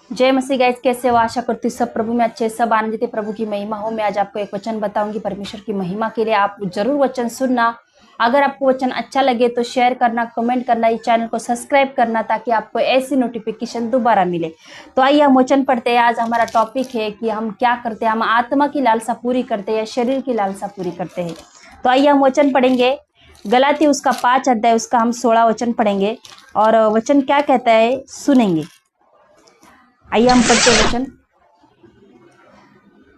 जय मसीह गाइस, कैसे हो? आशा करती हूँ सब प्रभु में अच्छे, सब आनंदित है, प्रभु की महिमा हो। मैं आज आपको एक वचन बताऊंगी परमेश्वर की महिमा के लिए। आप जरूर वचन सुनना। अगर आपको वचन अच्छा लगे तो शेयर करना, कमेंट करना, इस चैनल को सब्सक्राइब करना ताकि आपको ऐसी नोटिफिकेशन दोबारा मिले। तो आइए हम वचन पढ़ते हैं। आज हमारा टॉपिक है कि हम क्या करते हैं, हम आत्मा की लालसा पूरी करते हैं या शरीर की लालसा पूरी करते हैं। तो आइए हम वचन पढ़ेंगे। गलाती उसका 5 अध्याय, उसका हम 16 वचन पढ़ेंगे और वचन क्या कहता है सुनेंगे। आइए हम पढ़ते वचन।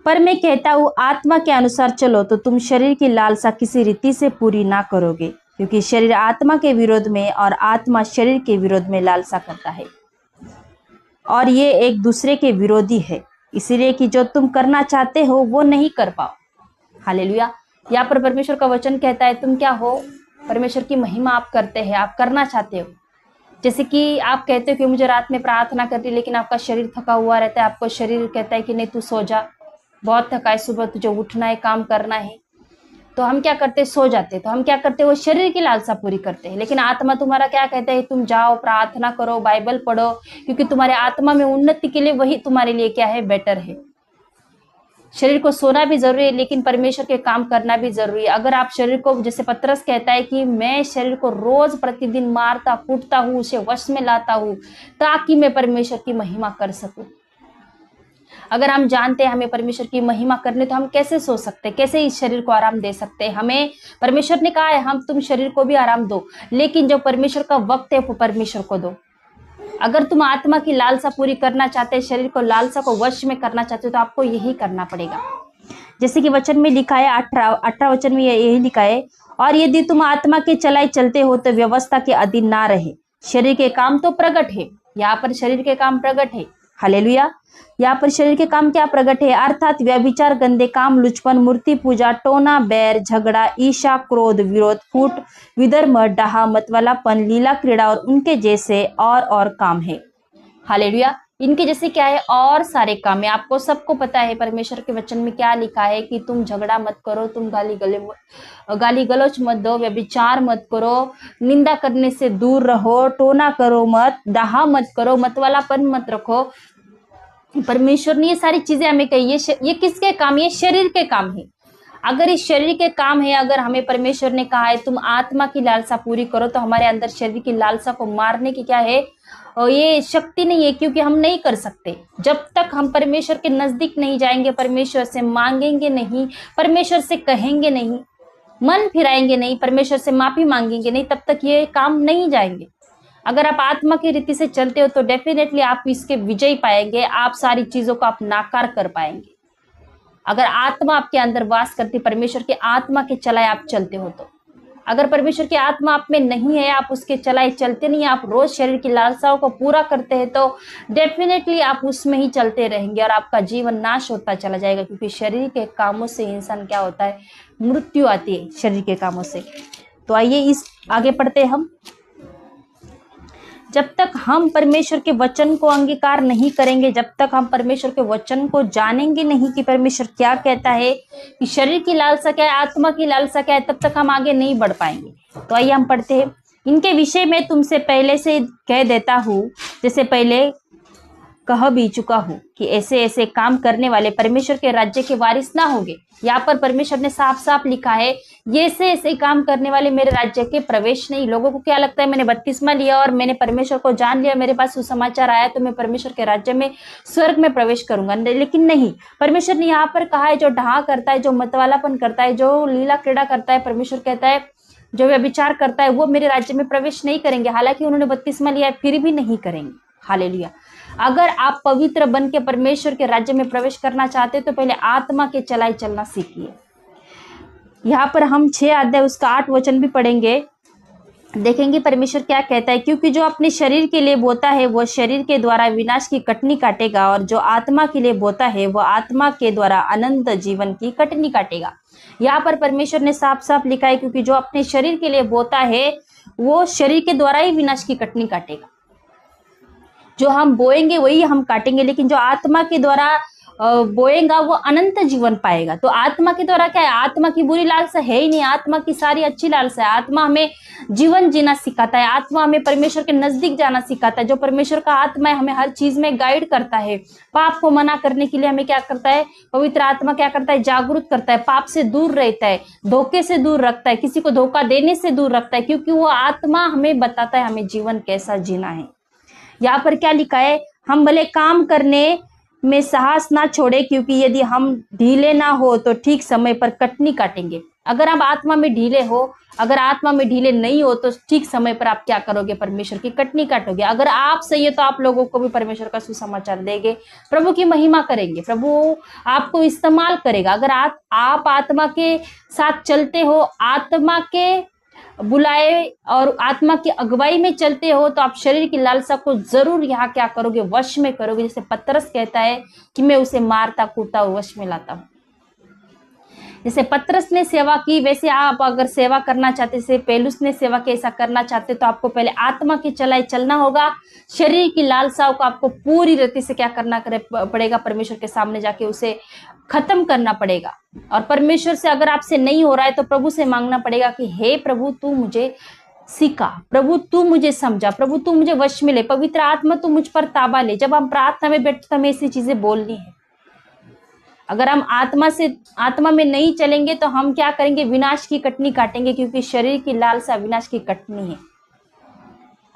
पर मैं कहता हूँ आत्मा के अनुसार चलो तो तुम शरीर की लालसा किसी रीति से पूरी ना करोगे, क्योंकि शरीर आत्मा के विरोध में और आत्मा शरीर के विरोध में लालसा करता है और ये एक दूसरे के विरोधी है, इसलिए कि जो तुम करना चाहते हो वो नहीं कर पाओ। हालेलुया। यहाँ पर परमेश्वर का वचन कहता है तुम क्या हो, परमेश्वर की महिमा आप करते हैं, आप करना चाहते हो। जैसे कि आप कहते हो कि मुझे रात में प्रार्थना करती, लेकिन आपका शरीर थका हुआ रहता है, आपको शरीर कहता है कि नहीं तू सो जा, बहुत थका है, सुबह तुझे उठना है, काम करना है। तो हम क्या करते, सो जाते। तो हम क्या करते, वो शरीर की लालसा पूरी करते हैं। लेकिन आत्मा तुम्हारा क्या कहता है, तुम जाओ प्रार्थना करो, बाइबल पढ़ो, क्योंकि तुम्हारे आत्मा में उन्नति के लिए वही तुम्हारे लिए क्या है, बेटर है। शरीर को सोना भी जरूरी है, लेकिन परमेश्वर के काम करना भी जरूरी है। अगर आप शरीर को, जैसे पतरस कहता है कि मैं शरीर को रोज प्रतिदिन मारता कूटता हूँ, उसे वश में लाता हूँ ताकि मैं परमेश्वर की महिमा कर सकूं। अगर हम जानते हैं हमें परमेश्वर की महिमा करने, तो हम कैसे सो सकते, कैसे इस शरीर को आराम दे सकते हैं। हमें परमेश्वर ने कहा है हम तुम शरीर को भी आराम दो, लेकिन जो परमेश्वर का वक्त है वो परमेश्वर को दो। अगर तुम आत्मा की लालसा पूरी करना चाहते हैं, शरीर को लालसा को वश में करना चाहते हो, तो आपको यही करना पड़ेगा। जैसे कि वचन में लिखा है 18 वचन में यही लिखा है, और यदि तुम आत्मा के चलाए चलते हो तो व्यवस्था के अधीन ना रहे। शरीर के काम तो प्रकट है, यहाँ पर शरीर के काम प्रकट है। हालेलुया। यहाँ पर शरीर के काम क्या प्रकट है, अर्थात व्यभिचार, गंदे काम, लुचपन, मूर्ति पूजा, टोना, बैर, झगड़ा, ईर्ष्या, क्रोध, विरोध, फूट, विधर्म, डाहा, मतवालापन, लीला, क्रीड़ा और उनके जैसे और काम है। हालेलुया। इनके जैसे क्या है, और सारे काम है। आपको सबको पता है परमेश्वर के वचन में क्या लिखा है कि तुम झगड़ा मत करो, तुम गाली गलौच मत दो, व्यभिचार मत करो, निंदा करने से दूर रहो, टोना करो मत, डाहा मत करो, मतवालापन मत रखो। परमेश्वर ने ये सारी चीजें हमें कही। ये किसके काम, ये शरीर के काम है। अगर इस शरीर के काम है, अगर हमें परमेश्वर ने कहा है तुम आत्मा की लालसा पूरी करो, तो हमारे अंदर शरीर की लालसा को मारने की क्या है, और ये शक्ति नहीं है, क्योंकि हम नहीं कर सकते। जब तक हम परमेश्वर के नजदीक नहीं जाएंगे, परमेश्वर से मांगेंगे नहीं, परमेश्वर से कहेंगे नहीं, मन फिराएंगे नहीं, परमेश्वर से माफी मांगेंगे नहीं, तब तक ये काम नहीं जाएंगे। अगर आप आत्मा की रीति से चलते हो तो डेफिनेटली आप इसके विजय पाएंगे, आप सारी चीजों को आप नाकार कर पाएंगे। अगर आत्मा आपके अंदर वास करती, परमेश्वर के आत्मा के चलाए आप चलते हो तो। अगर परमेश्वर की आत्मा आप में नहीं है, आप उसके चलाए चलते नहीं, आप रोज शरीर की लालसाओं को पूरा करते हैं, तो डेफिनेटली आप उसमें ही चलते रहेंगे और आपका जीवन नाश होता चला जाएगा। क्योंकि शरीर के कामों से इंसान क्या होता है, मृत्यु आती है शरीर के कामों से। तो आइए इस आगे पढ़ते हैं हम। जब तक हम परमेश्वर के वचन को अंगीकार नहीं करेंगे, जब तक हम परमेश्वर के वचन को जानेंगे नहीं कि परमेश्वर क्या कहता है, कि शरीर की लालसा क्या है, आत्मा की लालसा क्या है, तब तक हम आगे नहीं बढ़ पाएंगे। तो आइए हम पढ़ते हैं। इनके विषय में तुमसे पहले से कह देता हूँ, जैसे पहले कह भी चुका हूँ, कि ऐसे ऐसे काम करने वाले परमेश्वर के राज्य के वारिस ना होंगे। यहाँ पर परमेश्वर ने साफ साफ लिखा है, ये ऐसे काम करने वाले मेरे राज्य के प्रवेश नहीं। लोगों को क्या लगता है, मैंने बपतिस्मा लिया और मैंने परमेश्वर को जान लिया, मेरे पास सुसमाचार आया तो मैं परमेश्वर के राज्य में, स्वर्ग में प्रवेश करूंगा। लेकिन नहीं, परमेश्वर ने यहाँ पर कहा है जो ढहा करता है, जो मतवालापन करता है, जो लीला क्रीड़ा करता है, परमेश्वर कहता है जो व्यभिचार करता है, वो मेरे राज्य में प्रवेश नहीं करेंगे। हालांकि उन्होंने बपतिस्मा लिया है, फिर भी नहीं करेंगे। हालेलुया। अगर आप पवित्र बन के परमेश्वर के राज्य में प्रवेश करना चाहते तो पहले आत्मा के चलाए चलना सीखिए। यहाँ पर हम 6 अध्याय उसका 8 वचन भी पढ़ेंगे, देखेंगे परमेश्वर क्या कहता है। क्योंकि जो अपने शरीर के लिए बोता है वो शरीर के द्वारा विनाश की कटनी काटेगा, और जो आत्मा के लिए बोता है वो आत्मा के द्वारा अनंत जीवन की कटनी काटेगा। यहाँ पर परमेश्वर ने साफ साफ लिखा है, क्योंकि जो अपने शरीर के लिए बोता है वो शरीर के द्वारा ही विनाश की कटनी काटेगा। जो हम बोएंगे वही हम काटेंगे, लेकिन जो आत्मा के द्वारा बोएगा वो अनंत जीवन पाएगा। तो आत्मा के द्वारा क्या है, आत्मा की बुरी लालसा है ही नहीं, आत्मा की सारी अच्छी लालसा है। आत्मा हमें जीवन जीना सिखाता है, आत्मा हमें परमेश्वर के नजदीक जाना सिखाता है। जो परमेश्वर का आत्मा है हमें हर चीज में गाइड करता है। पाप को मना करने के लिए हमें क्या करता है, पवित्र आत्मा क्या करता है, जागरूक करता है, पाप से दूर रहता है, धोखे से दूर रखता है, किसी को धोखा देने से दूर रखता है, क्योंकि वो आत्मा हमें बताता है हमें जीवन कैसा जीना है। यहाँ पर क्या लिखा है, हम भले काम करने में साहस ना छोड़े, क्योंकि यदि हम ढीले ना हो तो ठीक समय पर कटनी काटेंगे। अगर आप आत्मा में ढीले हो, अगर आत्मा में ढीले नहीं हो तो ठीक समय पर आप क्या करोगे, परमेश्वर की कटनी काटोगे। अगर आप सही है तो आप लोगों को भी परमेश्वर का सुसमाचार देंगे, प्रभु की महिमा करेंगे, प्रभु आपको इस्तेमाल करेगा। अगर आप आत्मा के साथ चलते हो, आत्मा के बुलाए और आत्मा की अगुवाई में चलते हो, तो आप शरीर की लालसा को जरूर यहाँ क्या करोगे, वश में करोगे। जैसे पतरस कहता है कि मैं उसे मारता कूटता वश में लाता हूँ। जैसे पतरस ने सेवा की, वैसे आप अगर सेवा करना चाहते, जैसे पेलुस ने सेवा की, ऐसा करना चाहते तो आपको पहले आत्मा की चलाए चलना होगा। शरीर की लालसाओं को आपको पूरी रीति से क्या करना पड़ेगा, परमेश्वर के सामने जाके उसे खत्म करना पड़ेगा। और परमेश्वर से अगर आपसे नहीं हो रहा है तो प्रभु से मांगना पड़ेगा कि हे प्रभु तू मुझे सिखा, प्रभु तू मुझे समझा, प्रभु तू मुझे वश में ले, पवित्र आत्मा तू मुझ पर ताबा ले। जब हम प्रार्थना में बैठते हमें ऐसी चीजें बोलनी है। अगर हम आत्मा में नहीं चलेंगे तो हम क्या करेंगे, विनाश की कटनी काटेंगे, क्योंकि शरीर की लालसा विनाश की कटनी है।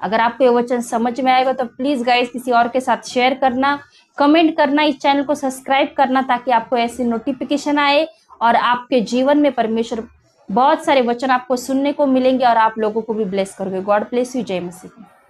अगर आपको ये वचन समझ में आएगा तो प्लीज गाइस किसी और के साथ शेयर करना, कमेंट करना, इस चैनल को सब्सक्राइब करना, ताकि आपको ऐसी नोटिफिकेशन आए और आपके जीवन में परमेश्वर बहुत सारे वचन आपको सुनने को मिलेंगे और आप लोगों को भी ब्लेस करोगे। God bless you. जय मसीह।